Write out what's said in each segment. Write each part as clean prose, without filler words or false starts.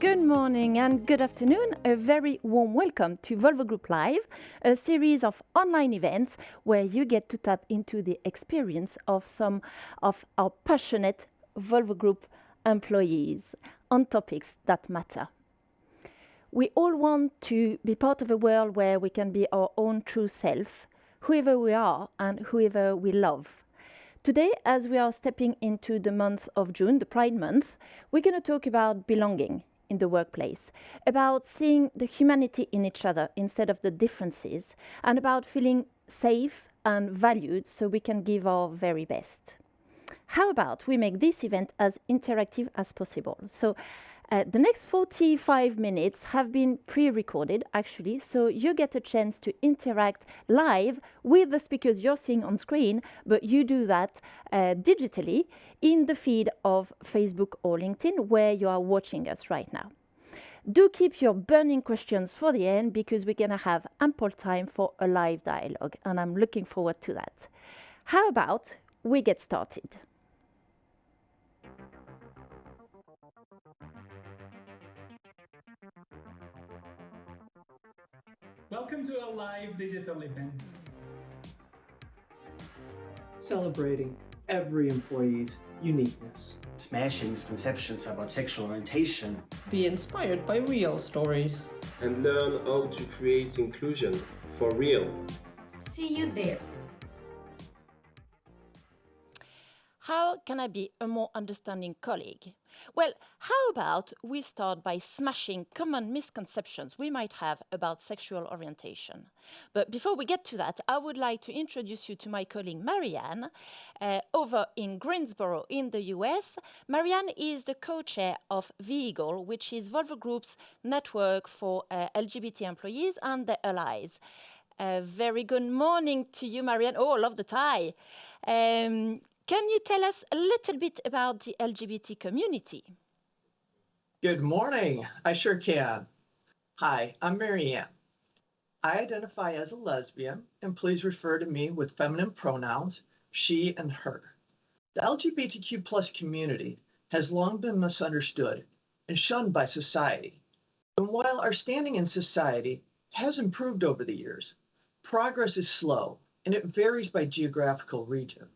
Good morning and good afternoon. A very warm welcome to Volvo Group Live, a series of online events where you get to tap into the experience of some of our passionate Volvo Group employees on topics that matter. We all want to be part of a world where we can be our own true self, whoever we are and whoever we love. Today, as we are stepping into the month of June, the Pride Month, we're going to talk about belonging in the workplace, about seeing the humanity in each other instead of the differences, and about feeling safe and valued so we can give our very best. How about we make this event as interactive as possible? So the next 45 minutes have been pre-recorded, actually, so you get a chance to interact live with the speakers you're seeing on screen, but you do that digitally in the feed of Facebook or LinkedIn, where you are watching us right now. Do keep your burning questions for the end, because we're going to have ample time for a live dialogue, and I'm looking forward to that. How about we get started? Welcome to a live digital event. Celebrating every employee's uniqueness. Smashing misconceptions about sexual orientation. Be inspired by real stories. And learn how to create inclusion for real. See you there. How can I be a more understanding colleague? Well, how about we start by smashing common misconceptions we might have about sexual orientation? But before we get to that, I would like to introduce you to my colleague Marianne over in Greensboro in the US. Marianne is the co-chair of VEAGLE, which is Volvo Group's network for LGBT employees and their allies. Very good morning to you, Marianne. Oh, I love the tie. Can you tell us a little bit about the LGBT community? Good morning. I sure can. Hi, I'm Marianne. I identify as a lesbian, and please refer to me with feminine pronouns, she and her. The LGBTQ plus community has long been misunderstood and shunned by society. And while our standing in society has improved over the years, progress is slow and it varies by geographical region.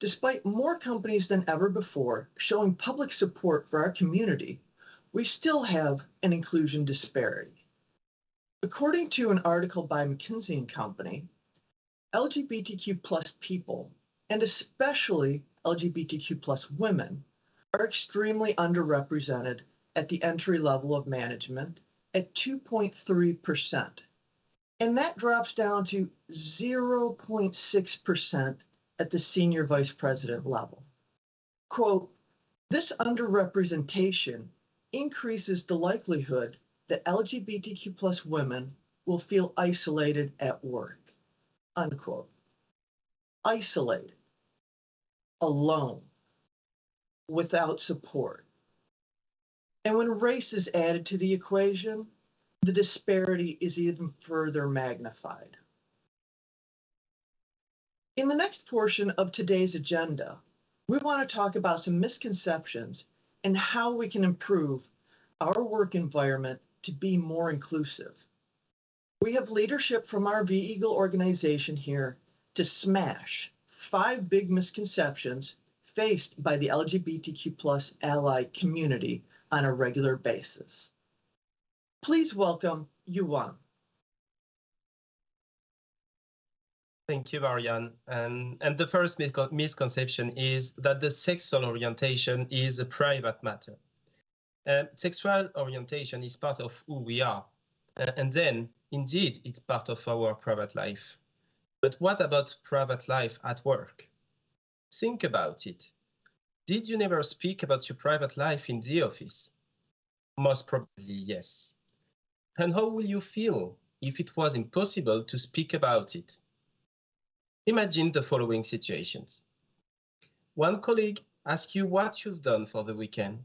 Despite more companies than ever before showing public support for our community, we still have an inclusion disparity. According to an article by McKinsey & Company, LGBTQ plus people, and especially LGBTQ plus women, are extremely underrepresented at the entry level of management at 2.3%. And that drops down to 0.6% at the senior vice president level. Quote, this underrepresentation increases the likelihood that LGBTQ plus women will feel isolated at work, unquote. Isolated, alone, without support. And when race is added to the equation, the disparity is even further magnified. In the next portion of today's agenda, we want to talk about some misconceptions and how we can improve our work environment to be more inclusive. We have leadership from our VEAGLE organization here to smash 5 big misconceptions faced by the LGBTQ plus ally community on a regular basis. Please welcome Yuan. Thank you, Marianne. And the first misconception is that the sexual orientation is a private matter. Sexual orientation is part of who we are. And then, indeed, it's part of our private life. But what about private life at work? Think about it. Did you never speak about your private life in the office? Most probably, yes. And how will you feel if it was impossible to speak about it? Imagine the following situations. One colleague asks you what you've done for the weekend.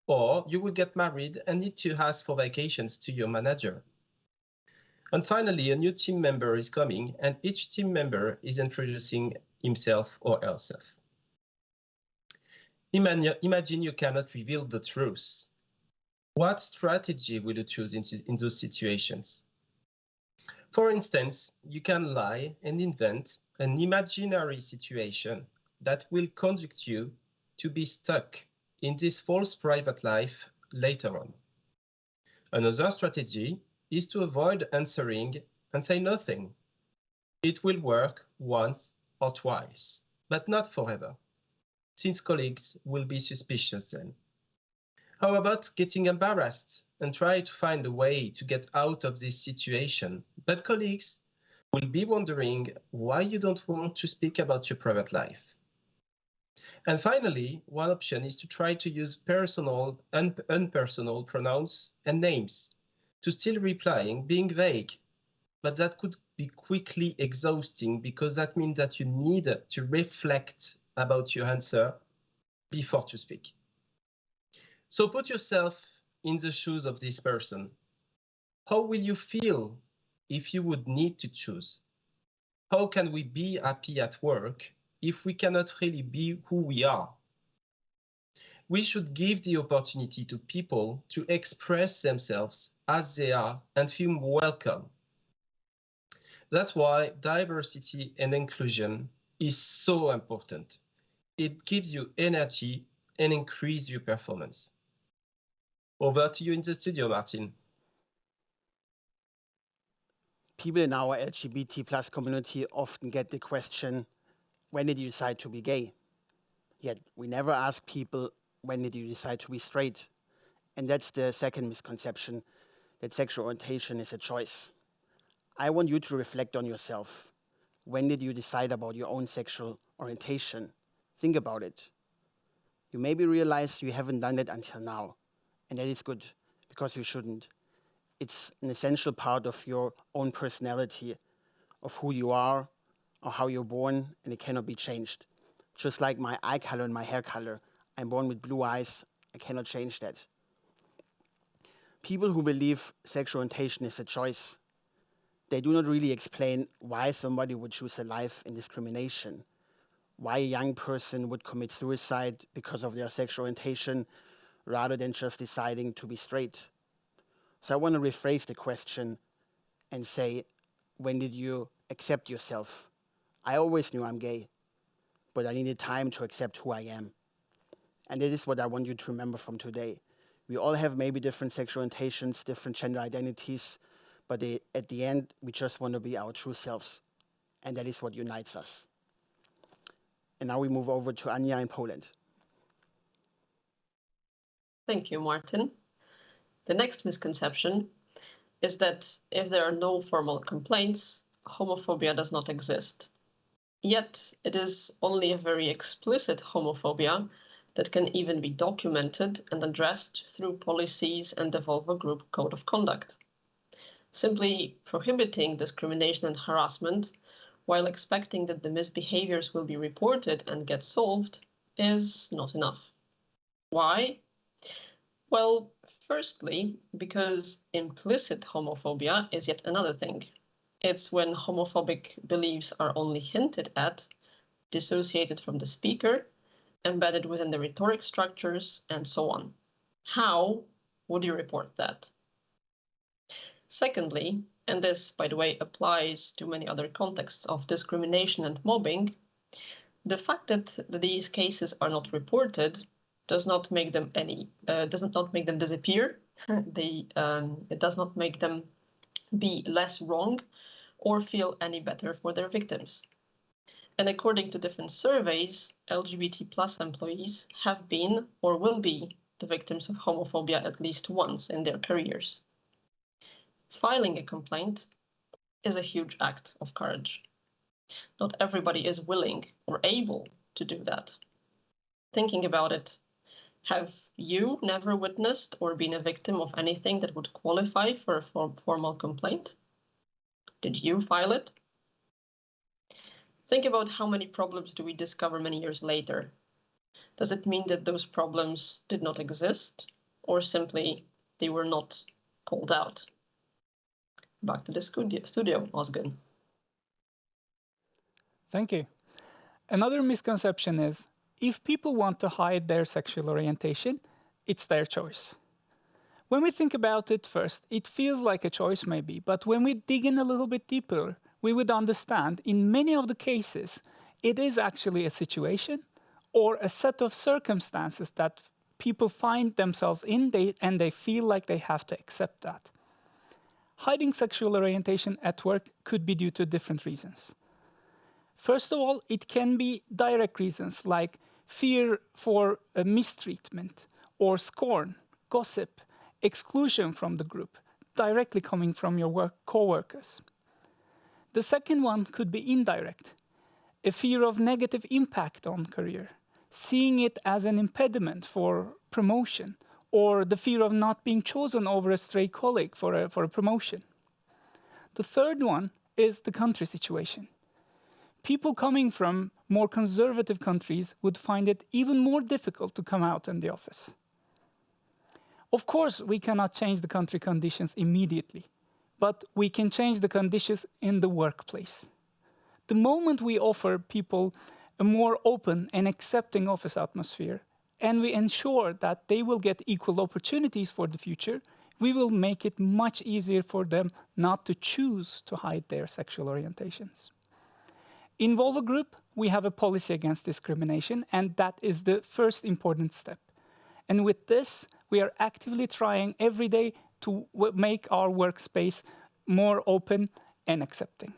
Or you will get married and need to ask for vacations to your manager. And finally, a new team member is coming and each team member is introducing himself or herself. Imagine you cannot reveal the truth. What strategy will you choose in those situations? For instance, you can lie and invent an imaginary situation that will conduct you to be stuck in this false private life later on. Another strategy is to avoid answering and say nothing. It will work once or twice, but not forever, since colleagues will be suspicious then. How about getting embarrassed and try to find a way to get out of this situation, but colleagues will be wondering why you don't want to speak about your private life. And finally, one option is to try to use personal and unpersonal pronouns and names to still replying, being vague, but that could be quickly exhausting because that means that you need to reflect about your answer before to speak. So put yourself in the shoes of this person. How will you feel if you would need to choose? How can we be happy at work if we cannot really be who we are? We should give the opportunity to people to express themselves as they are and feel welcome. That's why diversity and inclusion is so important. It gives you energy and increases your performance. Over to you in the studio, Martin. People in our LGBT plus community often get the question, when did you decide to be gay? Yet we never ask people, when did you decide to be straight? And that's the second misconception, that sexual orientation is a choice. I want you to reflect on yourself. When did you decide about your own sexual orientation? Think about it. You maybe realize you haven't done that until now, and that is good, because you shouldn't. It's an essential part of your own personality, of who you are, or how you're born, and it cannot be changed. Just like my eye color and my hair color. I'm born with blue eyes, I cannot change that. People who believe sexual orientation is a choice, they do not really explain why somebody would choose a life in discrimination, why a young person would commit suicide because of their sexual orientation rather than just deciding to be straight. So I want to rephrase the question and say, when did you accept yourself? I always knew I'm gay, but I needed time to accept who I am. And that is what I want you to remember from today. We all have maybe different sexual orientations, different gender identities, but at the end, we just want to be our true selves. And that is what unites us. And now we move over to Anya in Poland. Thank you, Martin. The next misconception is that if there are no formal complaints, homophobia does not exist. Yet, it is only a very explicit homophobia that can even be documented and addressed through policies and the Volvo Group Code of Conduct. Simply prohibiting discrimination and harassment while expecting that the misbehaviors will be reported and get solved is not enough. Why? Well, firstly, because implicit homophobia is yet another thing. It's when homophobic beliefs are only hinted at, dissociated from the speaker, embedded within the rhetoric structures, and so on. How would you report that? Secondly, and this, by the way, applies to many other contexts of discrimination and mobbing, the fact that these cases are not reported does not make them disappear. It does not make them be less wrong or feel any better for their victims. And according to different surveys, LGBT plus employees have been or will be the victims of homophobia at least once in their careers. Filing a complaint is a huge act of courage. Not everybody is willing or able to do that. Thinking about it, have you never witnessed or been a victim of anything that would qualify for a formal complaint? Did you file it? Think about how many problems do we discover many years later. Does it mean that those problems did not exist, or simply they were not called out? Back to the studio, Osgun. Thank you. Another misconception is, if people want to hide their sexual orientation, it's their choice. When we think about it first, it feels like a choice maybe, but when we dig in a little bit deeper, we would understand in many of the cases, it is actually a situation or a set of circumstances that people find themselves in and they feel like they have to accept that. Hiding sexual orientation at work could be due to different reasons. First of all, it can be direct reasons like fear for a mistreatment or scorn, gossip, exclusion from the group, directly coming from your co-workers. The second one could be indirect, a fear of negative impact on career, seeing it as an impediment for promotion, or the fear of not being chosen over a stray colleague for a promotion. The third one is the country situation. People coming from more conservative countries would find it even more difficult to come out in the office. Of course, we cannot change the country conditions immediately, but we can change the conditions in the workplace. The moment we offer people a more open and accepting office atmosphere, and we ensure that they will get equal opportunities for the future, we will make it much easier for them not to choose to hide their sexual orientations. In Volvo Group, we have a policy against discrimination, and that is the first important step. And with this, we are actively trying every day to make our workspace more open and accepting.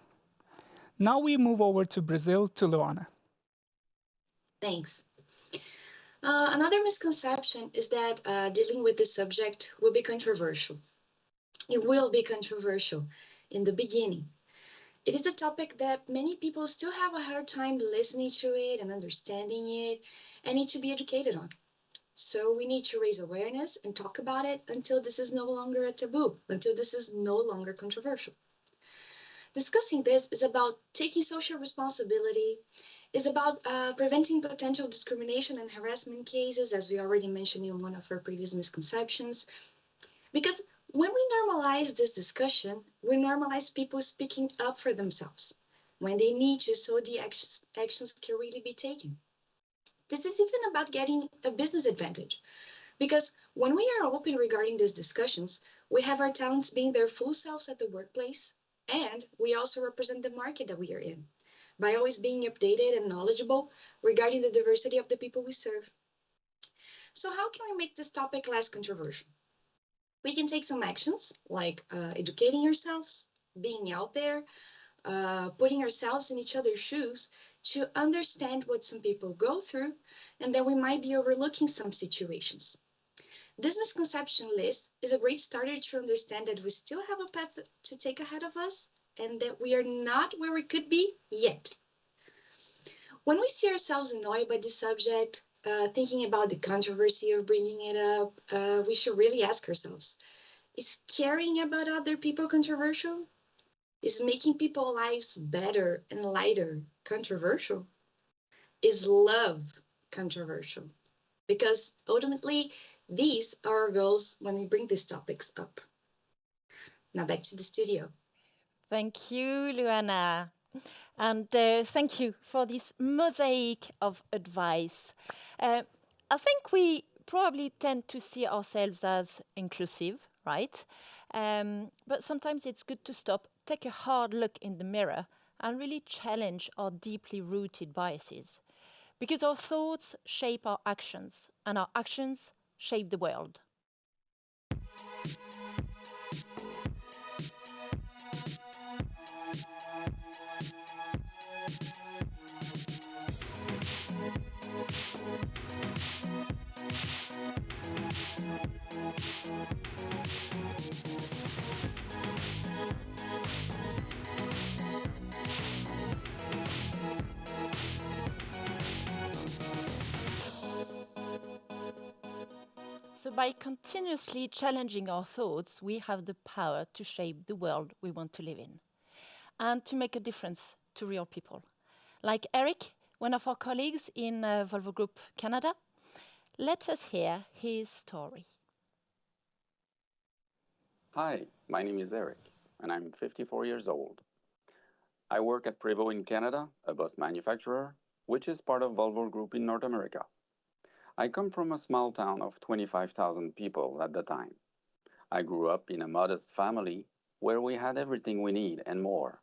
Now we move over to Brazil, to Luana. Thanks. Another misconception is that dealing with this subject will be controversial. It will be controversial in the beginning. It is a topic that many people still have a hard time listening to it and understanding it and need to be educated on. So we need to raise awareness and talk about it until this is no longer a taboo, until this is no longer controversial. Discussing this is about taking social responsibility, is about preventing potential discrimination and harassment cases, as we already mentioned in one of our previous misconceptions. Because when we normalize this discussion, we normalize people speaking up for themselves when they need to, so the actions can really be taken. This is even about getting a business advantage, because when we are open regarding these discussions, we have our talents being their full selves at the workplace, and we also represent the market that we are in by always being updated and knowledgeable regarding the diversity of the people we serve. So how can we make this topic less controversial? We can take some actions like educating ourselves, being out there, putting ourselves in each other's shoes to understand what some people go through, and that we might be overlooking some situations. This misconception list is a great starter to understand that we still have a path to take ahead of us and that we are not where we could be yet. When we see ourselves annoyed by this subject, thinking about the controversy of bringing it up, we should really ask ourselves, is caring about other people controversial? Is making people's lives better and lighter controversial? Is love controversial? Because ultimately, these are our goals when we bring these topics up. Now back to the studio. Thank you, Luana. And thank you for this mosaic of advice. I think we probably tend to see ourselves as inclusive, right? But sometimes it's good to stop, take a hard look in the mirror, and really challenge our deeply rooted biases. Because our thoughts shape our actions, and our actions shape the world. So by continuously challenging our thoughts, we have the power to shape the world we want to live in and to make a difference to real people. Like Eric, one of our colleagues in Volvo Group Canada, let us hear his story. Hi, my name is Eric, and I'm 54 years old. I work at Prevost in Canada, a bus manufacturer, which is part of Volvo Group in North America. I come from a small town of 25,000 people at the time. I grew up in a modest family where we had everything we need and more.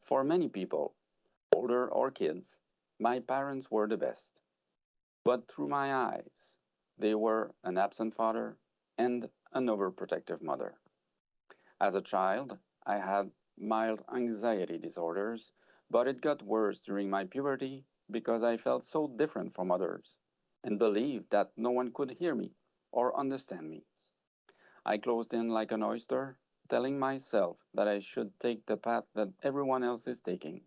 For many people, older or kids, my parents were the best. But through my eyes, they were an absent father and an overprotective mother. As a child, I had mild anxiety disorders, but it got worse during my puberty because I felt so different from others and believed that no one could hear me or understand me. I closed in like an oyster, telling myself that I should take the path that everyone else is taking.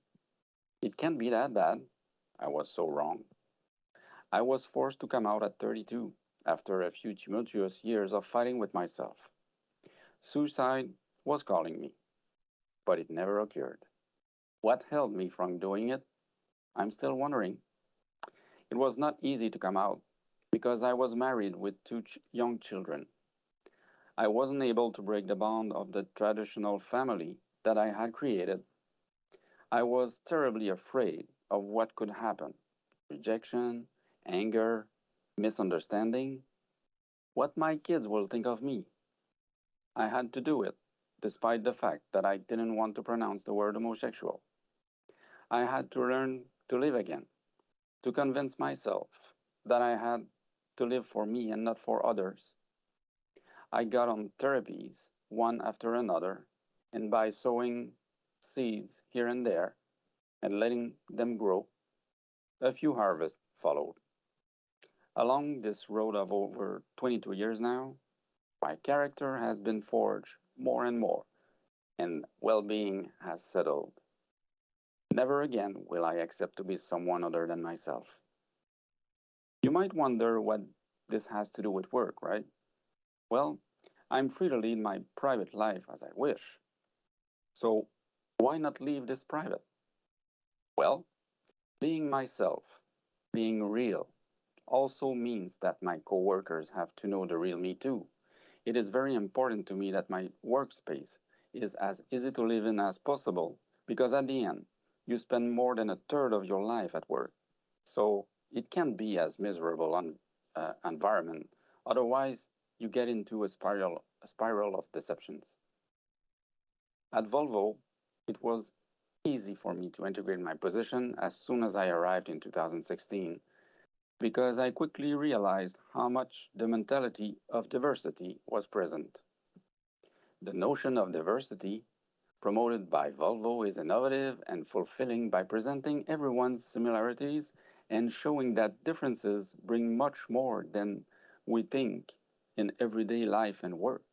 It can't be that bad. I was so wrong. I was forced to come out at 32 after a few tumultuous years of fighting with myself. Suicide was calling me, but it never occurred. What held me from doing it? I'm still wondering. It was not easy to come out because I was married with two young children. I wasn't able to break the bond of the traditional family that I had created. I was terribly afraid of what could happen: rejection, anger, misunderstanding. What my kids will think of me. I had to do it, despite the fact that I didn't want to pronounce the word homosexual. I had to learn to live again, to convince myself that I had to live for me and not for others. I got on therapies, one after another, and by sowing seeds here and there and letting them grow, a few harvests followed. Along this road of over 22 years now, my character has been forged more and more, and well-being has settled. Never again will I accept to be someone other than myself. You might wonder what this has to do with work, right? Well, I'm free to lead my private life as I wish. So why not leave this private? Well, being myself, being real, also means that my coworkers have to know the real me too. It is very important to me that my workspace is as easy to live in as possible because at the end, you spend more than a third of your life at work. So it can't be as miserable an environment. Otherwise, you get into a spiral of deceptions. At Volvo, it was easy for me to integrate my position as soon as I arrived in 2016 because I quickly realized how much the mentality of diversity was present. The notion of diversity promoted by Volvo is innovative and fulfilling by presenting everyone's similarities and showing that differences bring much more than we think in everyday life and work.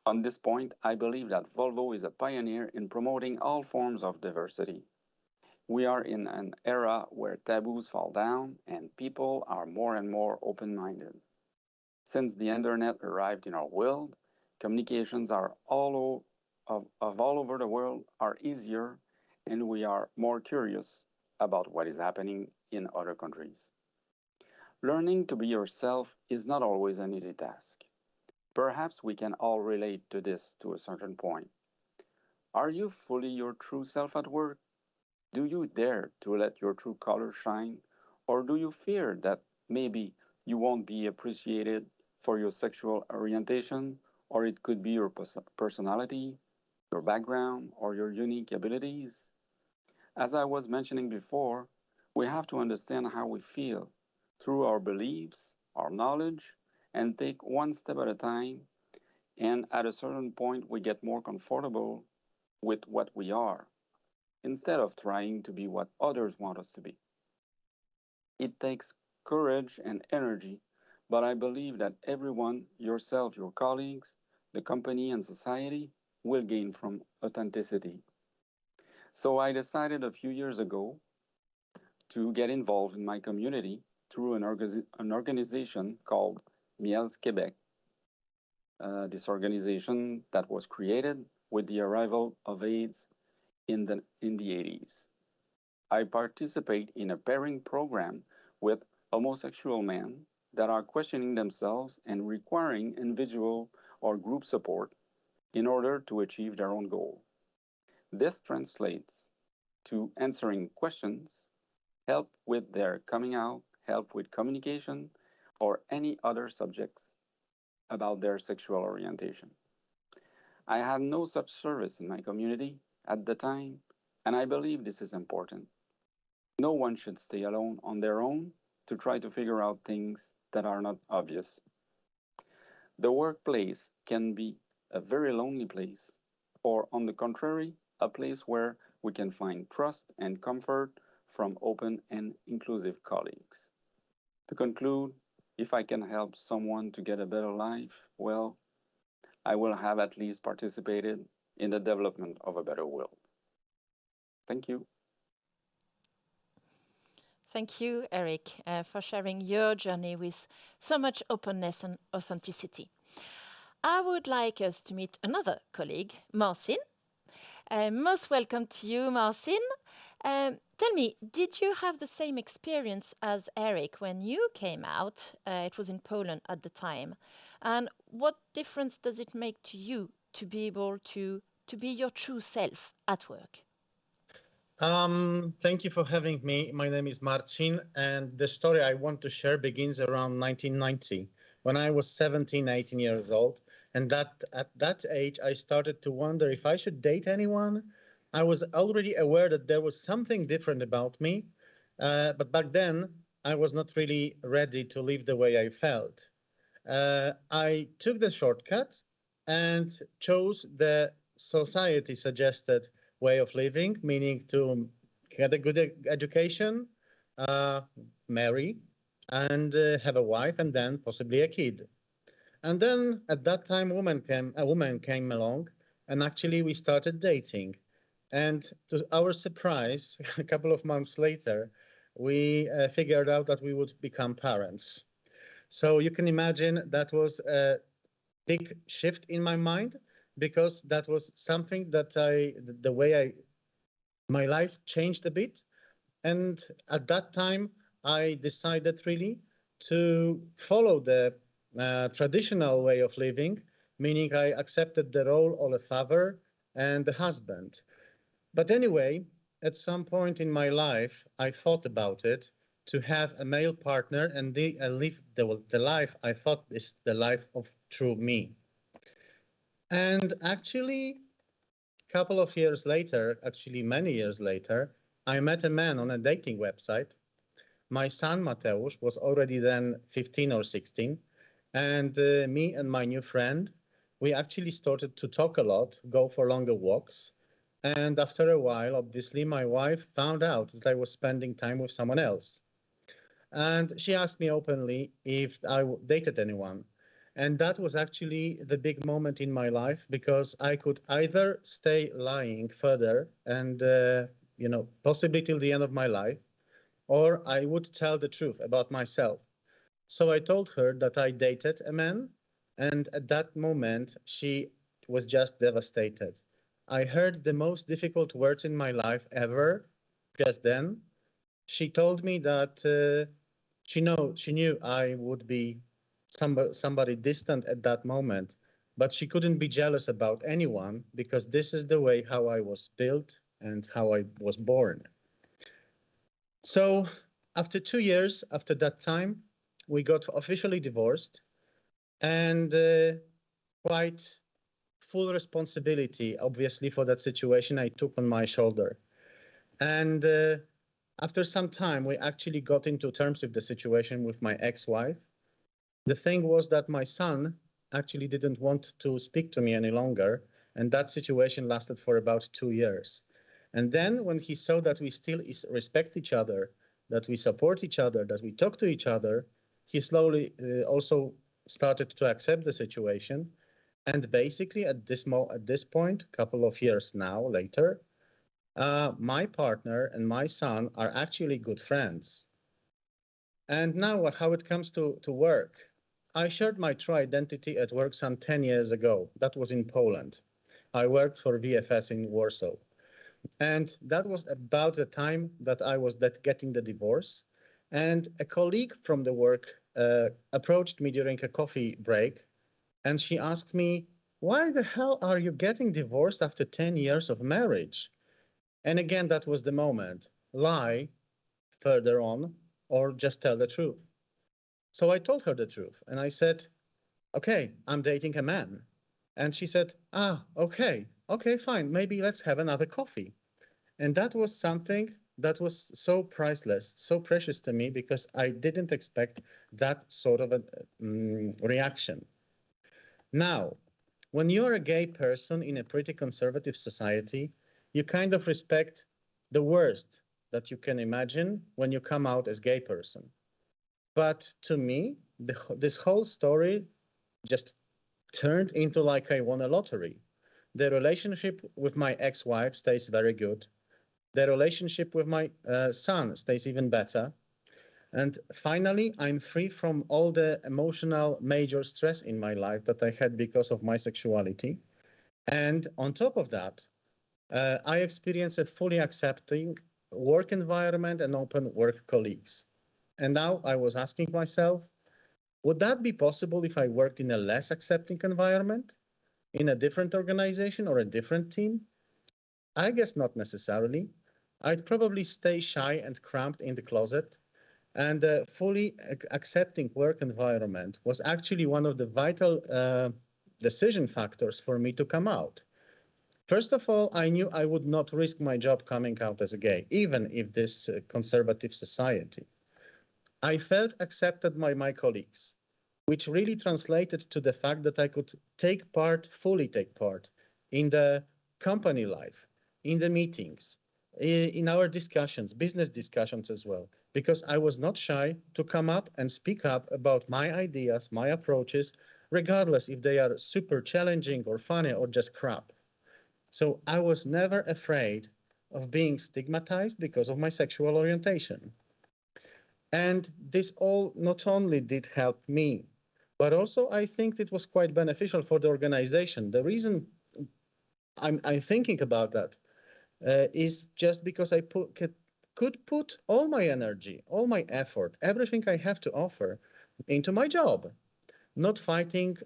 On this point, I believe that Volvo is a pioneer in promoting all forms of diversity. We are in an era where taboos fall down and people are more and more open-minded. Since the internet arrived in our world, communications are all over the world are easier, and we are more curious about what is happening in other countries. Learning to be yourself is not always an easy task. Perhaps we can all relate to this to a certain point. Are you fully your true self at work? Do you dare to let your true colors shine? Or do you fear that maybe you won't be appreciated for your sexual orientation, or it could be your personality, your background, or your unique abilities? As I was mentioning before, we have to understand how we feel through our beliefs, our knowledge, and take one step at a time. And at a certain point, we get more comfortable with what we are instead of trying to be what others want us to be. It takes courage and energy, but I believe that everyone, yourself, your colleagues, the company, and society will gain from authenticity. So I decided a few years ago to get involved in my community through an organization called Miels Québec. This organization that was created with the arrival of AIDS in the 80s. I participate in a pairing program with homosexual men that are questioning themselves and requiring individual or group support in order to achieve their own goal. This translates to answering questions, help with their coming out, help with communication, or any other subjects about their sexual orientation. I had no such service in my community at the time, and I believe this is important. No one should stay alone on their own to try to figure out things that are not obvious. The workplace can be a very lonely place, or on the contrary, a place where we can find trust and comfort from open and inclusive colleagues. To conclude, if I can help someone to get a better life, well, I will have at least participated in the development of a better world. Thank you. Thank you, Eric, for sharing your journey with so much openness and authenticity. I would like us to meet another colleague, Marcin. Most welcome to you, Marcin. Tell me, did you have the same experience as Eric when you came out? It was in Poland at the time. And what difference does it make to you to be able to be your true self at work? Thank you for having me. My name is Marcin, and the story I want to share begins around 1990, when I was 17, 18 years old. And at that age, I started to wonder if I should date anyone. I was already aware that there was something different about me, but back then, I was not really ready to live the way I felt. I took the shortcut and chose the society suggested way of living, meaning to get a good education, marry, and have a wife, and then possibly a kid. And then at that time, a woman came along, and actually we started dating. And to our surprise, a couple of months later, we figured out that we would become parents. So you can imagine that was a big shift in my mind, because that was something that the way my life changed a bit. And at that time, I decided really to follow the traditional way of living, meaning I accepted the role of a father and a husband. But anyway, at some point in my life, I thought about it to have a male partner and live the life I thought is the life of true me. And actually, a couple of years later, actually many years later, I met a man on a dating website. My son, Mateusz, was already then 15 or 16. And me and my new friend, we actually started to talk a lot, go for longer walks. And after a while, obviously, my wife found out that I was spending time with someone else. And she asked me openly if I dated anyone. And that was actually the big moment in my life, because I could either stay lying further and, possibly till the end of my life, or I would tell the truth about myself. So I told her that I dated a man, and at that moment, she was just devastated. I heard the most difficult words in my life ever just then. She told me that she knew I would be somebody distant at that moment, but she couldn't be jealous about anyone, because this is the way how I was built and how I was born. So after 2 years after that time, we got officially divorced, and quite full responsibility, obviously, for that situation I took on my shoulder. And after some time, we actually got into terms with the situation with my ex-wife. The thing was that my son actually didn't want to speak to me any longer, and that situation lasted for about 2 years. And then when he saw that we still respect each other, that we support each other, that we talk to each other, he slowly also started to accept the situation. And basically at this point, a couple of years now later, my partner and my son are actually good friends. And now how it comes to work. I shared my true identity at work some 10 years ago. That was in Poland. I worked for VFS in Warsaw. And that was about the time that I was getting the divorce. And a colleague from the work approached me during a coffee break. And she asked me, why the hell are you getting divorced after 10 years of marriage? And again, that was the moment. Lie further on, or just tell the truth. So I told her the truth. And I said, okay, I'm dating a man. And she said, okay, fine. Maybe let's have another coffee. And that was something that was so priceless, so precious to me because I didn't expect that sort of a reaction. Now, when you're a gay person in a pretty conservative society, you kind of respect the worst that you can imagine when you come out as gay person. But to me, this whole story just turned into like I won a lottery. The relationship with my ex-wife stays very good. The relationship with my son stays even better. And finally, I'm free from all the emotional major stress in my life that I had because of my sexuality. And on top of that, I experience a fully accepting work environment and open work colleagues. And now I was asking myself, would that be possible if I worked in a less accepting environment, in a different organization or a different team? I guess not necessarily. I'd probably stay shy and cramped in the closet. And a fully accepting work environment was actually one of the vital decision factors for me to come out. First of all, I knew I would not risk my job coming out as a gay, even if this conservative society. I felt accepted by my colleagues, which really translated to the fact that I could fully take part in the company life, in the meetings, in our discussions, business discussions as well, because I was not shy to come up and speak up about my ideas, my approaches, regardless if they are super challenging or funny or just crap. So I was never afraid of being stigmatized because of my sexual orientation. And this all not only did help me, but also I think it was quite beneficial for the organization. The reason I'm thinking about that is just because I could put all my energy, all my effort, everything I have to offer into my job. Not fighting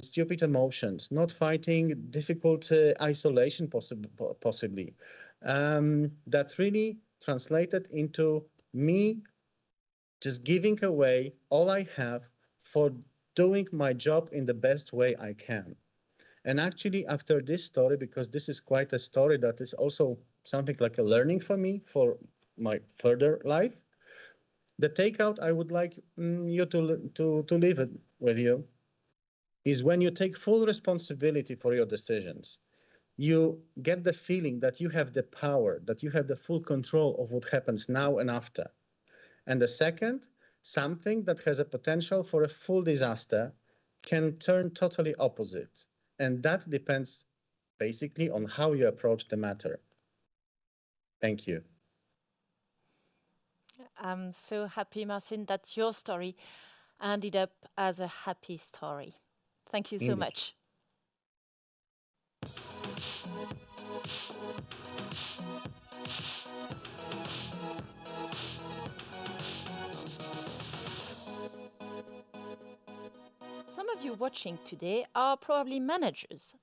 stupid emotions, not fighting difficult isolation possibly. That really translated into me just giving away all I have for doing my job in the best way I can. And actually, after this story, because this is quite a story that is also something like a learning for me for my further life, the takeout I would like you to leave it with you is when you take full responsibility for your decisions, you get the feeling that you have the power, that you have the full control of what happens now and after. And the second, something that has a potential for a full disaster can turn totally opposite. And that depends basically on how you approach the matter. Thank you. I'm so happy, Marcin, that your story ended up as a happy story. Thank you so Indeed. much. Some of you watching today are probably managers.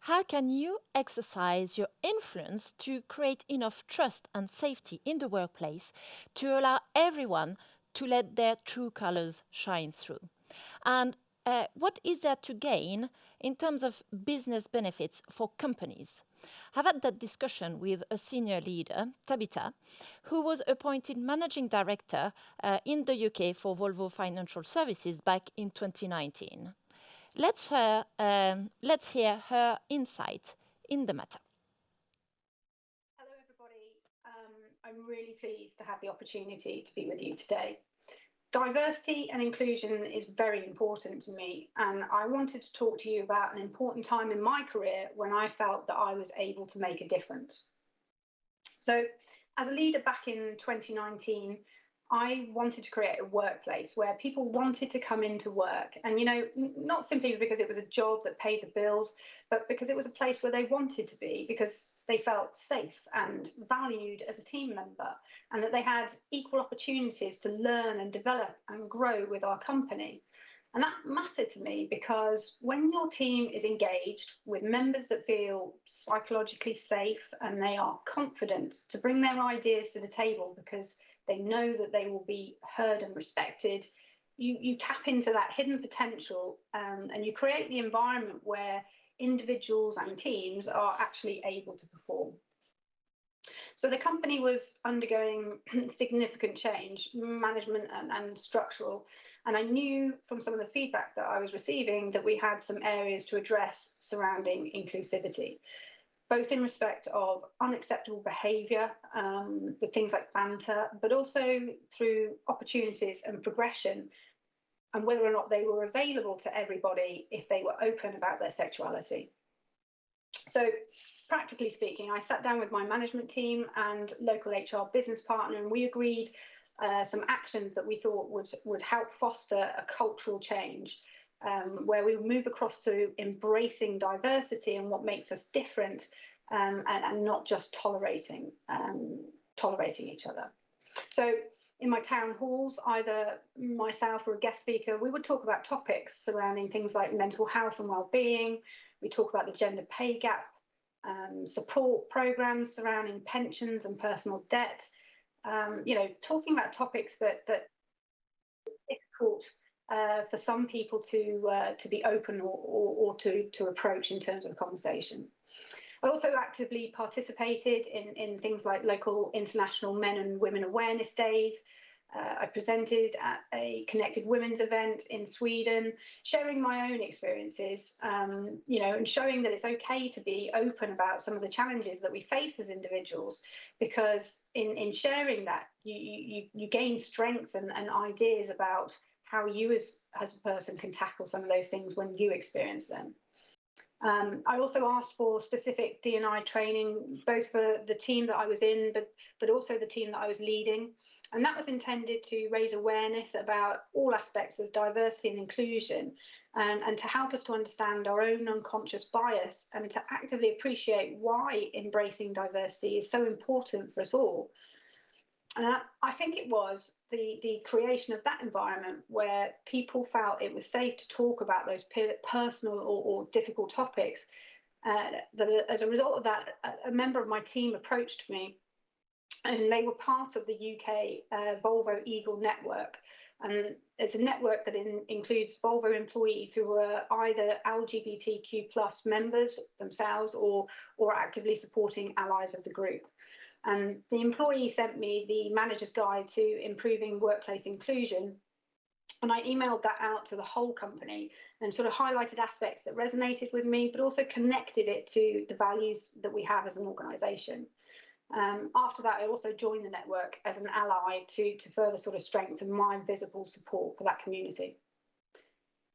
How can you exercise your influence to create enough trust and safety in the workplace to allow everyone to let their true colors shine through? And what is there to gain in terms of business benefits for companies? I've had that discussion with a senior leader, Tabitha, who was appointed managing director in the UK for Volvo Financial Services back in 2019. Let's hear her insight in the matter. Hello, everybody. I'm really pleased to have the opportunity to be with you today. Diversity and inclusion is very important to me, and I wanted to talk to you about an important time in my career when I felt that I was able to make a difference. So, as a leader back in 2019, I wanted to create a workplace where people wanted to come into work, and not simply because it was a job that paid the bills, but because it was a place where they wanted to be, because they felt safe and valued as a team member, and that they had equal opportunities to learn and develop and grow with our company. And that mattered to me because when your team is engaged with members that feel psychologically safe and they are confident to bring their ideas to the table because they know that they will be heard and respected, you tap into that hidden potential, and you create the environment where individuals and teams are actually able to perform. So the company was undergoing significant change, management and structural, and I knew from some of the feedback that I was receiving that we had some areas to address surrounding inclusivity, both in respect of unacceptable behaviour with things like banter, but also through opportunities and progression, and whether or not they were available to everybody if they were open about their sexuality. So practically speaking, I sat down with my management team and local HR business partner, and we agreed some actions that we thought would help foster a cultural change, where we would move across to embracing diversity and what makes us different, and not just tolerating each other. So in my town halls, either myself or a guest speaker, we would talk about topics surrounding things like mental health and well-being. We talk about the gender pay gap, support programs surrounding pensions and personal debt. Talking about topics that are difficult for some people to be open or to approach in terms of a conversation. I also actively participated in things like local international men and women awareness days. I presented at a Connected Women's event in Sweden, sharing my own experiences, and showing that it's okay to be open about some of the challenges that we face as individuals, because in sharing that, you gain strength and ideas about how you as a person can tackle some of those things when you experience them. I also asked for specific D&I training, both for the team that I was in, but also the team that I was leading. And that was intended to raise awareness about all aspects of diversity and inclusion, and to help us to understand our own unconscious bias and to actively appreciate why embracing diversity is so important for us all. And I think it was the creation of that environment where people felt it was safe to talk about those personal or difficult topics. That as a result of that, a member of my team approached me, and they were part of the UK Volvo Eagle network. And it's a network that includes Volvo employees who are either LGBTQ plus members themselves or actively supporting allies of the group. And the employee sent me the manager's guide to improving workplace inclusion. And I emailed that out to the whole company and sort of highlighted aspects that resonated with me, but also connected it to the values that we have as an organisation. After that, I also joined the network as an ally to further sort of strengthen my visible support for that community.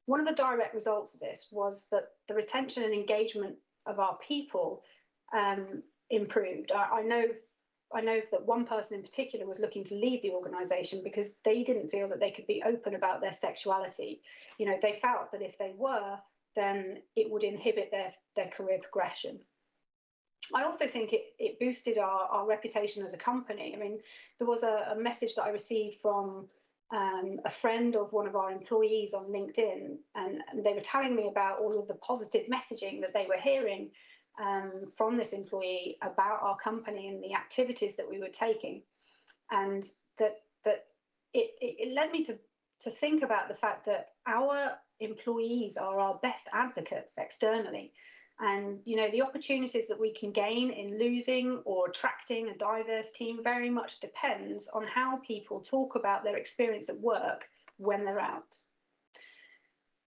One of the direct results of this was that the retention and engagement of our people improved. I know that one person in particular was looking to leave the organisation because they didn't feel that they could be open about their sexuality. They felt that if they were, then it would inhibit their career progression. I also think it boosted our reputation as a company. I mean, there was a message that I received from a friend of one of our employees on LinkedIn, and they were telling me about all of the positive messaging that they were hearing from this employee about our company and the activities that we were taking, and that it led me to think about the fact that our employees are our best advocates externally. And, the opportunities that we can gain in losing or attracting a diverse team very much depends on how people talk about their experience at work when they're out.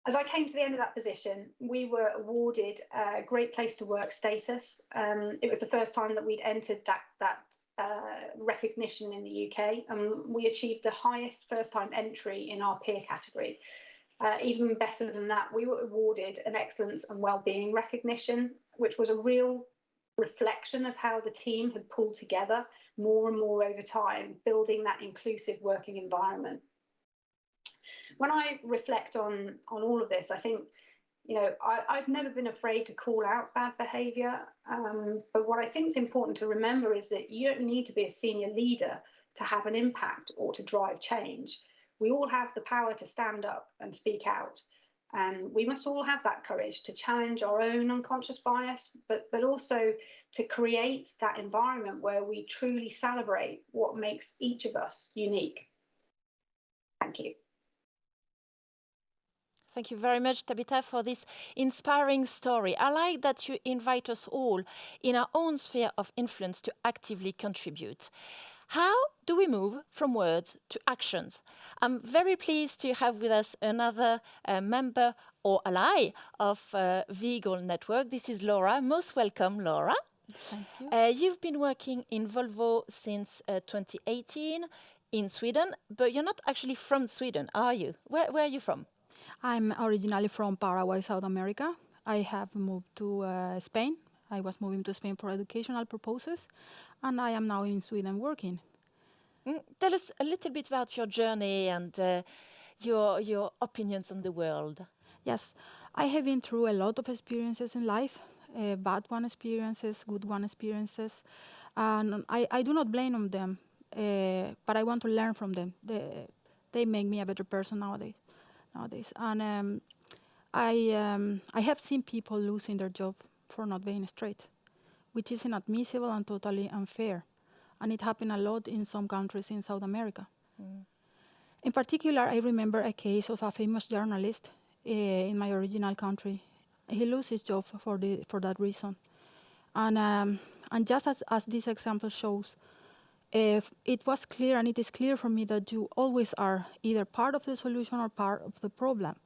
As I came to the end of that position, we were awarded a Great Place to Work status. It was the first time that we'd entered that recognition in the UK, and we achieved the highest first-time entry in our peer category. Even better than that, we were awarded an excellence and wellbeing recognition, which was a real reflection of how the team had pulled together more and more over time, building that inclusive working environment. When I reflect on all of this, I think, I've never been afraid to call out bad behaviour, but what I think is important to remember is that you don't need to be a senior leader to have an impact or to drive change. We all have the power to stand up and speak out, and we must all have that courage to challenge our own unconscious bias, but also to create that environment where we truly celebrate what makes each of us unique. Thank you. Thank you very much, Tabitha, for this inspiring story. I like that you invite us all in our own sphere of influence to actively contribute. How do we move from words to actions? I'm very pleased to have with us another member or ally of Vegal Network. This is Laura. Most welcome, Laura. Thank you. You've been working in Volvo since 2018 in Sweden, but you're not actually from Sweden, are you? Where are you from? I'm originally from Paraguay, South America. I have moved to Spain. I was moving to Spain for educational purposes, and I am now in Sweden working. Tell us a little bit about your journey and your opinions on the world. Yes, I have been through a lot of experiences in life, bad one experiences, good one experiences, and I do not blame on them, but I want to learn from them. They make me a better person nowadays. And I have seen people losing their job for not being straight, which is inadmissible and totally unfair. And it happened a lot in some countries in South America. In particular, I remember a case of a famous journalist in my original country. He lost his job for that reason. And just as this example shows, it was clear, and it is clear for me, that you always are either part of the solution or part of the problem.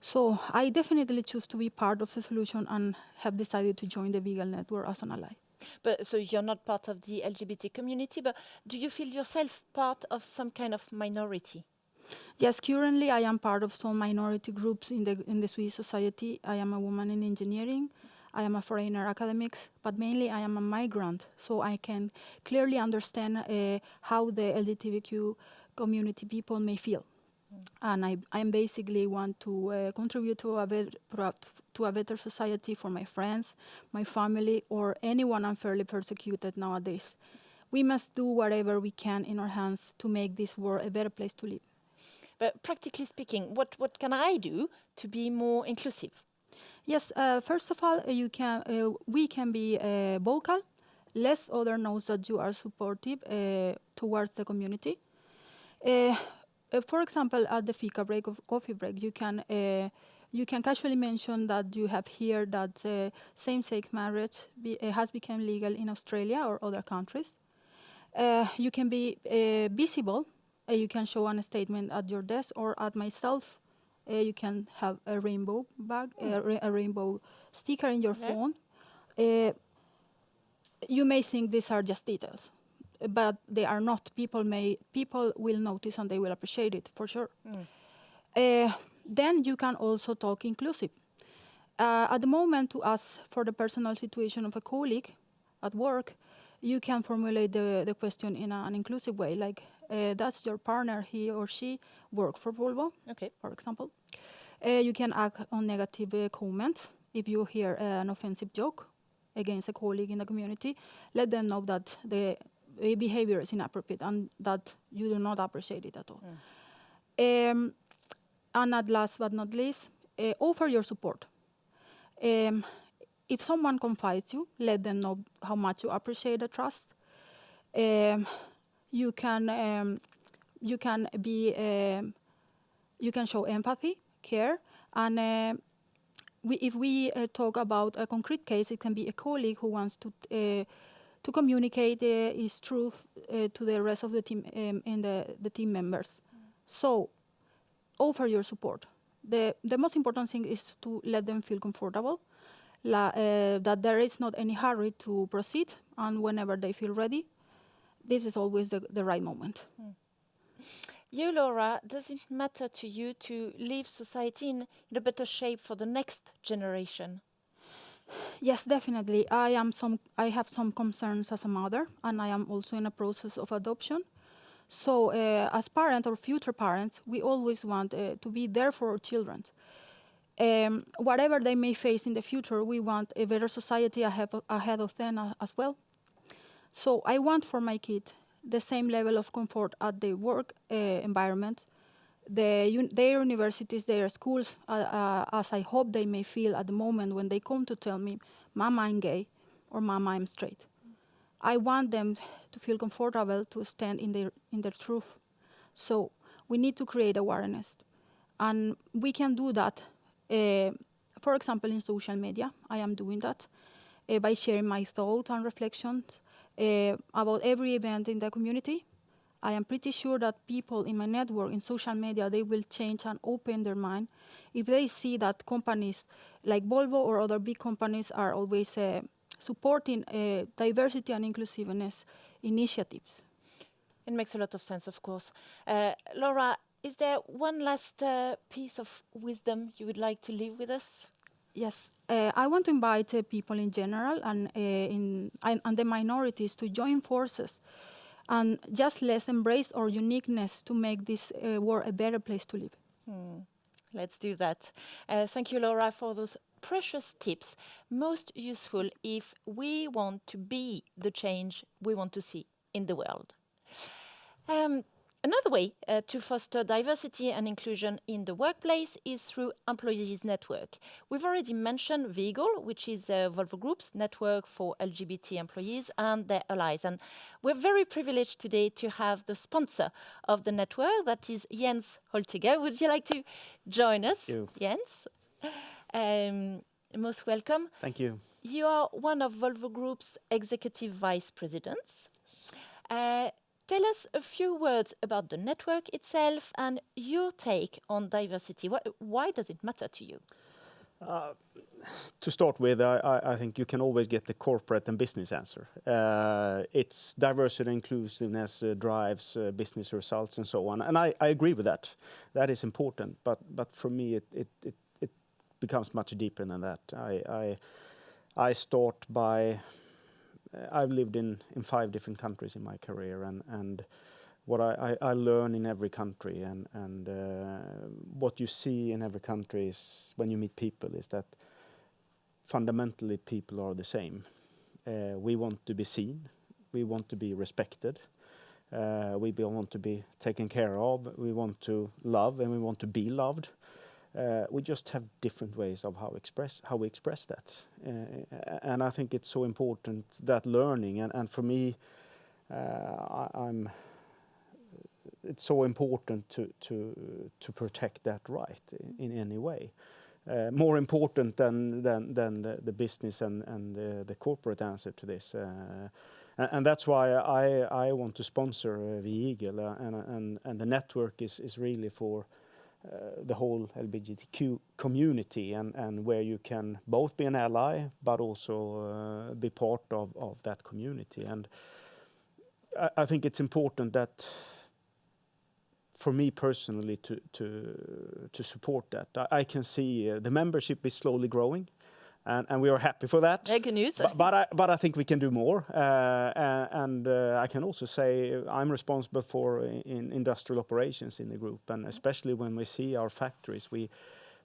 So I definitely choose to be part of the solution and have decided to join the Vegal Network as an ally. But so you're not part of the LGBT community, but do you feel yourself part of some kind of minority? Yes, currently I am part of some minority groups in the Swedish society. I am a woman in engineering. I am a foreigner academics, but mainly I am a migrant, so I can clearly understand how the LGBTQ community people may feel. And I basically want to contribute to a better society for my friends, my family, or anyone unfairly persecuted nowadays. We must do whatever we can in our hands to make this world a better place to live. But practically speaking, what can I do to be more inclusive? Yes, first of all, we can be vocal. Let others know that you are supportive towards the community. For example, at the fika break or coffee break, you can casually mention that you have heard that same-sex marriage has become legal in Australia or other countries. You can be visible. You can show a statement at your desk or at myself. You can have a rainbow bag, a rainbow sticker in your phone. You may think these are just details, but they are not. People will notice and they will appreciate it for sure. Then you can also talk inclusive. At the moment, to ask for the personal situation of a colleague at work, you can formulate the question in an inclusive way, like, does your partner, he or she, work for Volvo, for example? You can act on negative comments. If you hear an offensive joke against a colleague in the community, let them know that the behavior is inappropriate and that you do not appreciate it at all. And at last but not least, offer your support. If someone confides you, let them know how much you appreciate the trust. You can show empathy, care, and if we talk about a concrete case, it can be a colleague who wants to communicate his truth to the rest of the team and the team members. So, offer your support. The most important thing is to let them feel comfortable, that there is not any hurry to proceed, and whenever they feel ready, this is always the right moment. You, Laura, does it matter to you to leave society in a better shape for the next generation? Yes, definitely. I have some concerns as a mother, and I am also in a process of adoption. So, as parents or future parents, we always want to be there for our children. Whatever they may face in the future, we want a better society ahead of them as well. So I want for my kid the same level of comfort at the work environment, their universities, their schools, as I hope they may feel at the moment when they come to tell me, Mama, I'm gay, or Mama, I'm straight. I want them to feel comfortable to stand in their truth. So we need to create awareness. And we can do that, for example, in social media. I am doing that by sharing my thoughts and reflections about every event in the community. I am pretty sure that people in my network, in social media, they will change and open their mind if they see that companies like Volvo or other big companies are always supporting diversity and inclusiveness initiatives. It makes a lot of sense, of course. Laura, is there one last piece of wisdom you would like to leave with us? Yes, I want to invite people in general and the minorities to join forces and just let's embrace our uniqueness to make this world a better place to live. Let's do that. Thank you, Laura, for those precious tips, most useful if we want to be the change we want to see in the world. Another way to foster diversity and inclusion in the workplace is through employees' network. We've already mentioned VEGAL, which is Volvo Group's network for LGBT employees and their allies. And we're very privileged today to have the sponsor of the network, that is Jens Holtiger. Would you like to join us, Jens? Most welcome. Thank you. You are one of Volvo Group's executive vice presidents. Tell us a few words about the network itself and your take on diversity. Why does it matter to you? To start with, I think you can always get the corporate and business answer. It's diversity and inclusiveness drives business results and so on. And I agree with that. That is important. But for me, it becomes much deeper than that. I start by... I've lived in 5 different countries in my career, and what I learn in every country, and what you see in every country is when you meet people is that fundamentally people are the same. We want to be seen, we want to be respected, we want to be taken care of, we want to love, and we want to be loved. We just have different ways of how we express that, and I think it's so important, that learning, and for me, it's so important to protect that right in any way. More important than the business and the corporate answer to this, and that's why I want to sponsor VEGAL, and the network is really for the whole LGBTQ community, and where you can both be an ally but also be part of that community. And I think it's important that, for me personally, to support that. I can see the membership is slowly growing, and we are happy for that. Good news. But I think we can do more. And I can also say I'm responsible for industrial operations in the group, and especially when we see our factories, we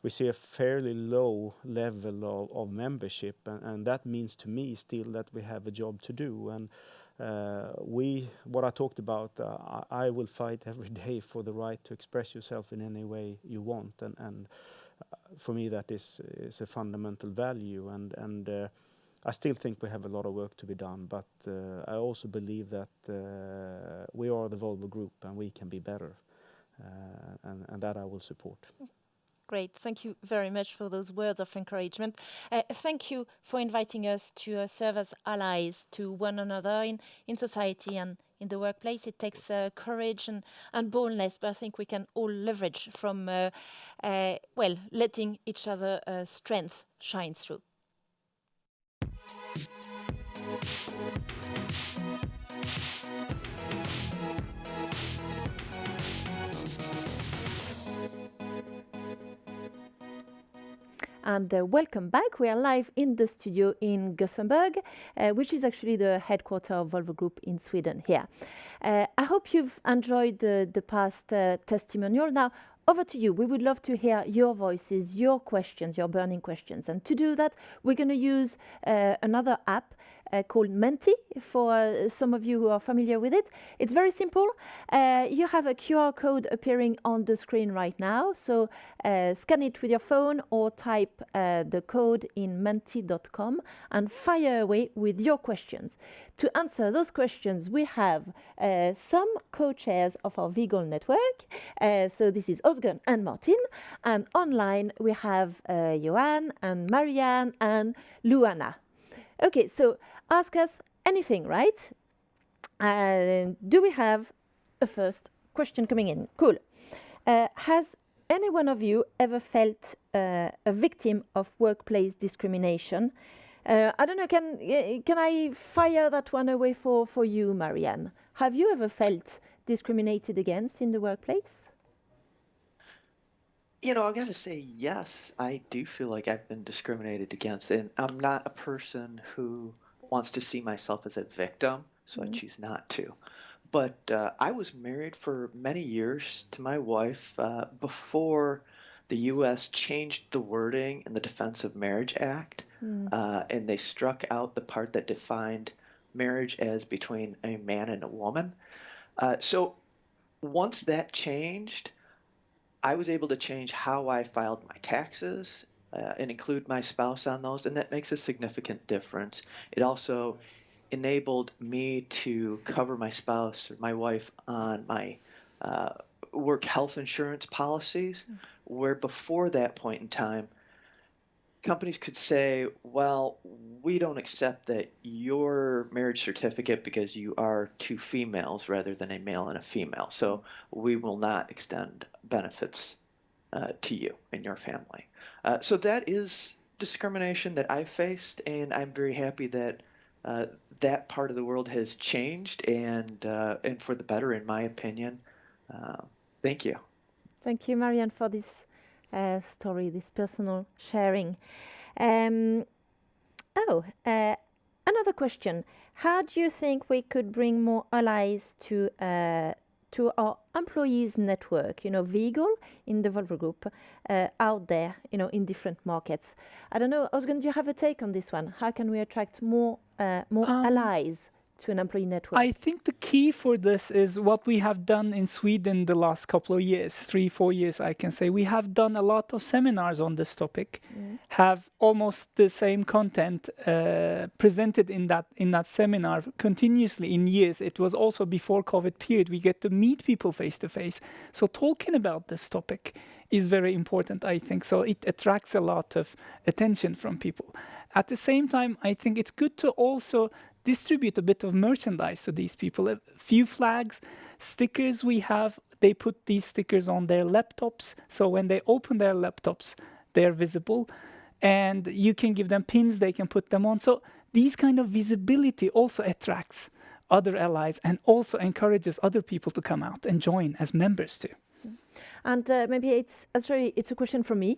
see a fairly low level of membership, and that means to me still that we have a job to do. And what I talked about, I will fight every day for the right to express yourself in any way you want, and for me that is a fundamental value, and I still think we have a lot of work to be done, but I also believe that we are the Volvo Group and we can be better, and that I will support. Great. Thank you very much for those words of encouragement. Thank you for inviting us to serve as allies to one another in society and in the workplace. It takes courage and boldness, but I think we can all leverage from, letting each other strength shine through. And welcome back. We are live in the studio in Gothenburg, which is actually the headquarters of Volvo Group in Sweden here. I hope you've enjoyed the past testimonial. Now, over to you. We would love to hear your voices, your questions, your burning questions. And to do that, we're going to use another app called Menti, for some of you who are familiar with it. It's very simple. You have a QR code appearing on the screen right now. So scan it with your phone or type the code in menti.com and fire away with your questions. To answer those questions, we have some co-chairs of our VEGAL network. So this is Özgen and Martin. And online we have Johan and Marianne and Luana. Okay, so ask us anything, right? Do we have a first question coming in? Cool. Has any one of you ever felt a victim of workplace discrimination? I don't know, can I fire that one away for you, Marianne? Have you ever felt discriminated against in the workplace? You know, I got to say, yes, I do feel like I've been discriminated against, and I'm not a person who wants to see myself as a victim, so I choose not to. But I was married for many years to my wife before the U.S. changed the wording in the Defense of Marriage Act, and they struck out the part that defined marriage as between a man and a woman. So once that changed, I was able to change how I filed my taxes and include my spouse on those, and that makes a significant difference. It also enabled me to cover my spouse or my wife on my work health insurance policies, where before that point in time, companies could say, well, we don't accept that your marriage certificate because you are two females rather than a male and a female. So we will not extend benefits to you and your family. So that is discrimination that I've faced, and I'm very happy that that part of the world has changed and for the better, in my opinion. Thank you. Thank you, Marianne, for this story, this personal sharing. Another question. How do you think we could bring more allies to our employees network, Vigo in the Volvo Group, out there, in different markets? I don't know, Özgen, do you have a take on this one? How can we attract more allies to an employee network? I think the key for this is what we have done in Sweden the last couple of years, 3-4 years, I can say. We have done a lot of seminars on this topic, have almost the same content presented in that seminar continuously in years. It was also before COVID period. We get to meet people face to face. So talking about this topic is very important, I think. So it attracts a lot of attention from people. At the same time, I think it's good to also distribute a bit of merchandise to these people. A few flags, stickers we have, they put these stickers on their laptops. So when they open their laptops, they're visible. And you can give them pins, they can put them on. So these kind of visibility also attracts other allies and also encourages other people to come out and join as members too. And maybe it's a question from me.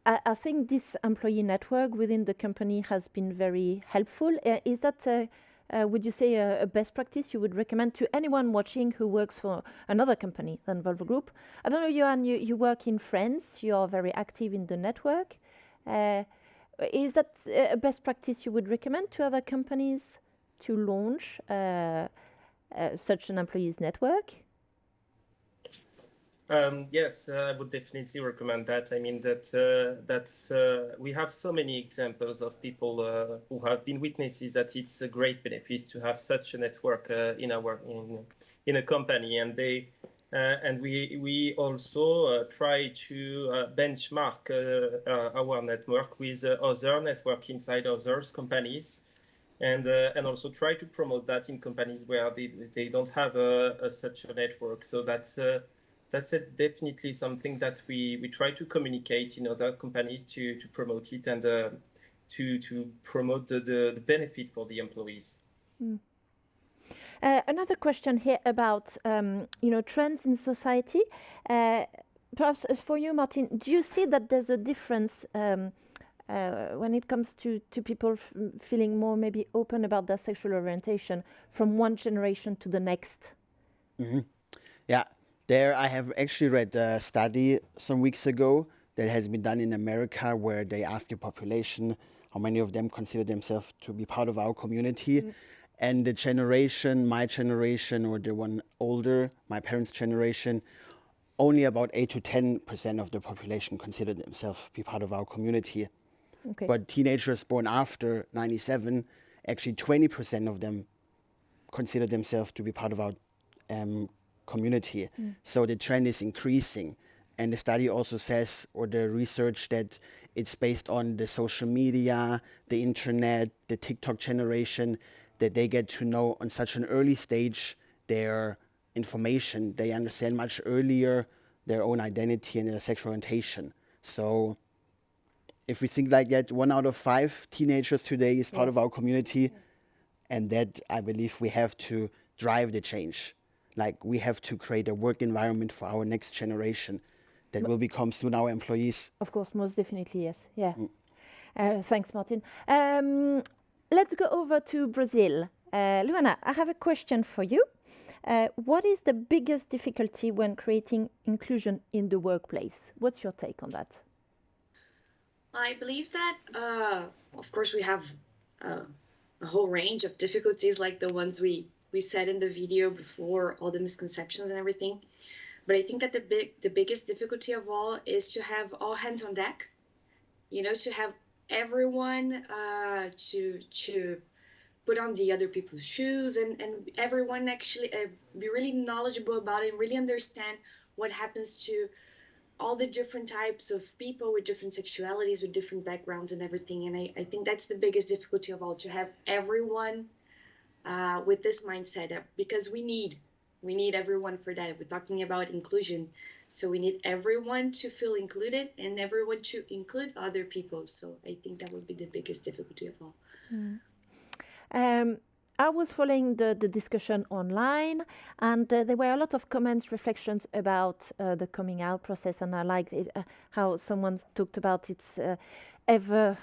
I think this employee network within the company has been very helpful. Is that, would you say, a best practice you would recommend to anyone watching who works for another company than Volvo Group? I don't know, Johan, you work in France, you are very active in the network. Is that a best practice you would recommend to other companies to launch such an employees network? Yes, I would definitely recommend that. I mean we have so many examples of people who have been witnesses that it's a great benefit to have such a network in a company, and we also try to benchmark our network with other network inside other companies. And also try to promote that in companies where they don't have such a network. So that's definitely something that we try to communicate in other companies to promote it and to promote the benefit for the employees. Another question here about trends in society. Perhaps for you, Martin, do you see that there's a difference when it comes to people feeling more maybe open about their sexual orientation from one generation to the next? Yeah. There, I have actually read a study some weeks ago that has been done in America where they asked the population how many of them consider themselves to be part of our community. And the generation, my generation, or the one older, my parents' generation, only about 8 to 10% of the population consider themselves to be part of our community. Okay. But teenagers born after 97, actually 20% of them consider themselves to be part of our community. So the trend is increasing. And the study also says, or the research, that it's based on the social media, the internet, the TikTok generation, that they get to know on such an early stage their information. They understand much earlier their own identity and their sexual orientation. So if we think like that, 1 out of 5 teenagers today is part of our community. And that, I believe, we have to drive the change. Like, we have to create a work environment for our next generation that will become soon our employees. Of course, most definitely, yes. Yeah. Thanks, Martin. Let's go over to Brazil. Luana, I have a question for you. What is the biggest difficulty when creating inclusion in the workplace? What's your take on that? I believe that, of course, we have a whole range of difficulties like the ones we said in the video before, all the misconceptions and everything. But I think that the biggest difficulty of all is to have all hands on deck, you know, to have everyone to put on the other people's shoes and everyone actually be really knowledgeable about it and really understand what happens to all the different types of people with different sexualities, with different backgrounds and everything. And I think that's the biggest difficulty of all, to have everyone with this mindset, because we need everyone for that. We're talking about inclusion. So we need everyone to feel included and everyone to include other people. So I think that would be the biggest difficulty of all. I was following the discussion online, and there were a lot of comments, reflections about the coming out process, and I liked it, how someone talked about its ever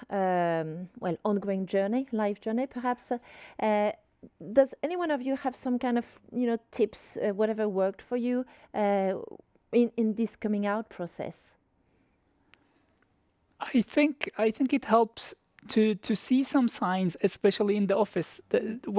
ongoing journey, life journey, perhaps. Does any one of you have some kind of tips, whatever worked for you in this coming out process? I think it helps to see some signs, especially in the office.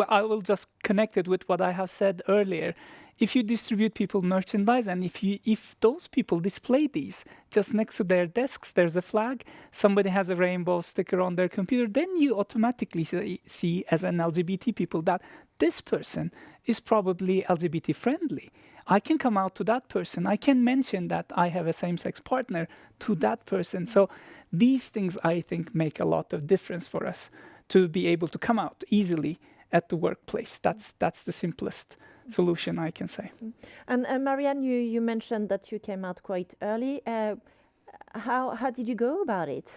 I will just connect it with what I have said earlier. If you distribute people merchandise, and if those people display these just next to their desks, there's a flag, somebody has a rainbow sticker on their computer, then you automatically see as an LGBT people that this person is probably LGBT friendly. I can come out to that person. I can mention that I have a same-sex partner to that person. So these things, I think, make a lot of difference for us to be able to come out easily at the workplace. That's the simplest solution, I can say. And Marianne, you mentioned that you came out quite early. How did you go about it?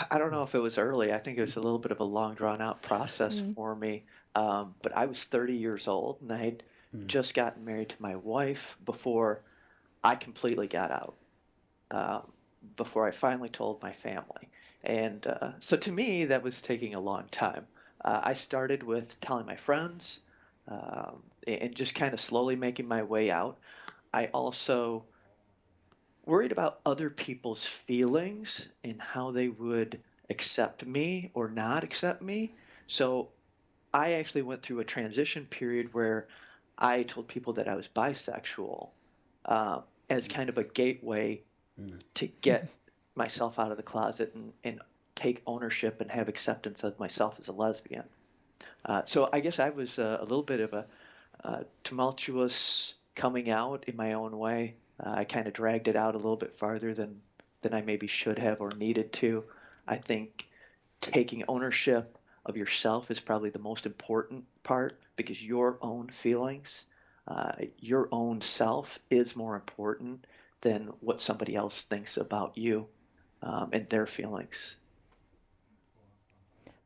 I don't know if it was early. I think it was a little bit of a long, drawn-out process for me. But I was 30 years old, and I had just gotten married to my wife before I completely got out, before I finally told my family. And so to me, that was taking a long time. I started with telling my friends and just kind of slowly making my way out. I also worried about other people's feelings and how they would accept me or not accept me. So I actually went through a transition period where I told people that I was bisexual as kind of a gateway to get myself out of the closet and take ownership and have acceptance of myself as a lesbian. So I guess I was a little bit of a tumultuous coming out in my own way. I kind of dragged it out a little bit farther than I maybe should have or needed to. I think taking ownership of yourself is probably the most important part, because your own feelings, your own self is more important than what somebody else thinks about you and their feelings.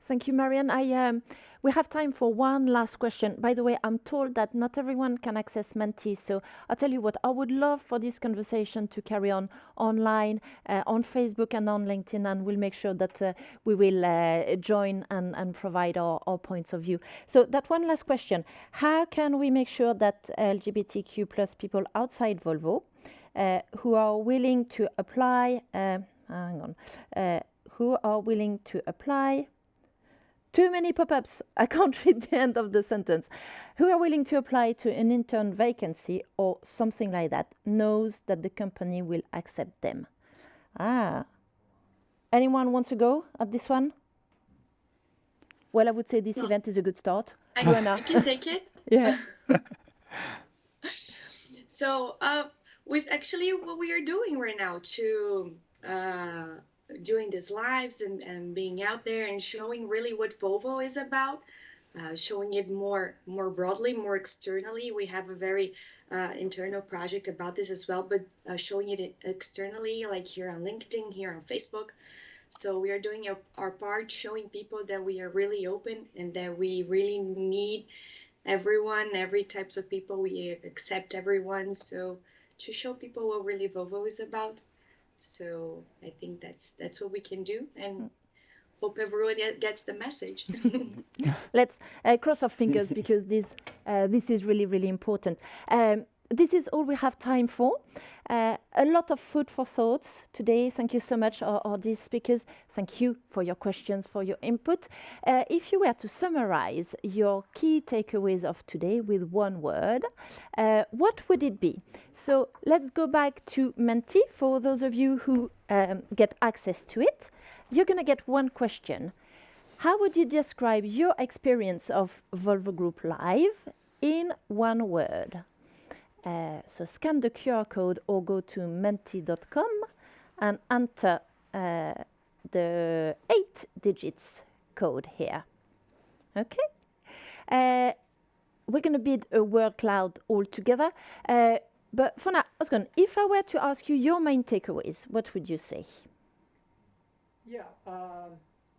Thank you, Marianne. We have time for one last question. By the way, I'm told that not everyone can access Menti, so I'll tell you what, I would love for this conversation to carry on online, on Facebook and on LinkedIn, and we'll make sure that we will join and provide our points of view. So that one last question, how can we make sure that LGBTQ plus people outside Volvo who are willing to apply, who are willing to apply, too many pop-ups, I can't read the end of the sentence, who are willing to apply to an intern vacancy or something like that, knows that the company will accept them. Anyone wants to go at this one? Well, I would say this event is a good start. I can take it. Yeah. So, with actually what we are doing right now to doing these lives and being out there and showing really what Volvo is about, showing it more broadly, more externally. We have a very internal project about this as well, but showing it externally, like here on LinkedIn, here on Facebook. So we are doing our part, showing people that we are really open and that we really need everyone, every types of people. We accept everyone. So to show people what really Volvo is about. So I think that's what we can do, and hope everyone gets the message. Let's cross our fingers because this is really, really important. This is all we have time for. A lot of food for thoughts today. Thank you so much, our dear speakers. Thank you for your questions, for your input. If you were to summarize your key takeaways of today with one word, what would it be? So let's go back to Menti. For those of you who get access to it, you're going to get one question. How would you describe your experience of Volvo Group Live in one word? So scan the QR code or go to menti.com and enter the 8 digits code here. Okay? We're going to build a word cloud all together. But for now, Oscar, if I were to ask you your main takeaways, what would you say? Yeah,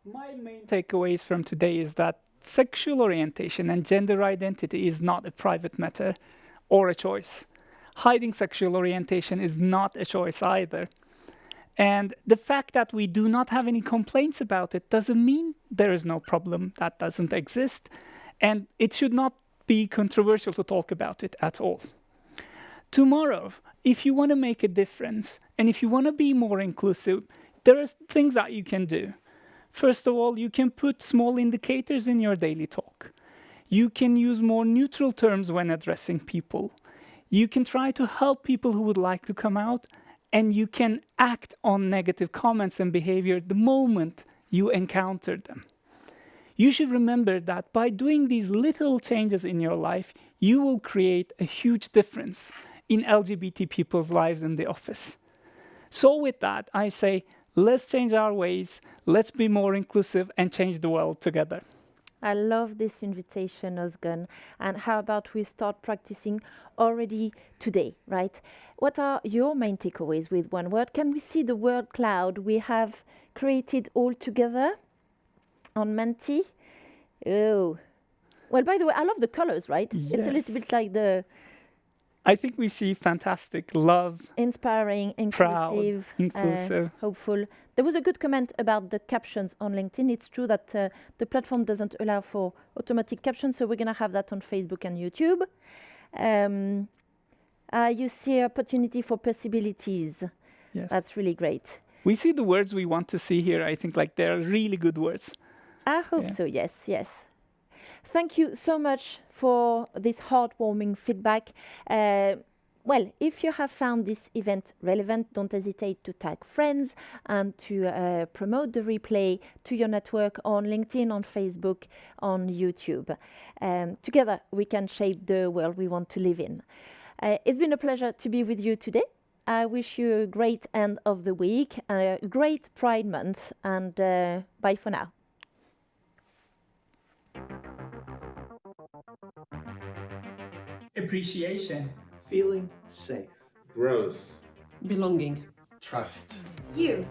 my main takeaways from today is that sexual orientation and gender identity is not a private matter or a choice. Hiding sexual orientation is not a choice either. And the fact that we do not have any complaints about it doesn't mean there is no problem that doesn't exist. And it should not be controversial to talk about it at all. Tomorrow, if you want to make a difference and if you want to be more inclusive, there are things that you can do. First of all, you can put small indicators in your daily talk. You can use more neutral terms when addressing people. You can try to help people who would like to come out, and you can act on negative comments and behavior the moment you encounter them. You should remember that by doing these little changes in your life, you will create a huge difference in LGBT people's lives in the office. So with that, I say, let's change our ways, let's be more inclusive and change the world together. I love this invitation, Ozgun. And how about we start practicing already today, right? What are your main takeaways with one word? Can we see the word cloud we have created all together on Menti? Oh. Well, by the way, I love the colors, right? Yes. It's a little bit like the... I think we see fantastic love. Inspiring, inclusive, proud, inclusive, hopeful. There was a good comment about the captions on LinkedIn. It's true that the platform doesn't allow for automatic captions, so we're going to have that on Facebook and YouTube. You see opportunity for possibilities. Yes. That's really great. We see the words we want to see here. I think like they're really good words. I hope so, yes, yes. Thank you so much for this heartwarming feedback. Well, if you have found this event relevant, don't hesitate to tag friends and to promote the replay to your network on LinkedIn, on Facebook, on YouTube. Together, we can shape the world we want to live in. It's been a pleasure to be with you today. I wish you a great end of the week, a great Pride Month, and bye for now. Appreciation. Feeling safe. Growth. Belonging. Trust. You.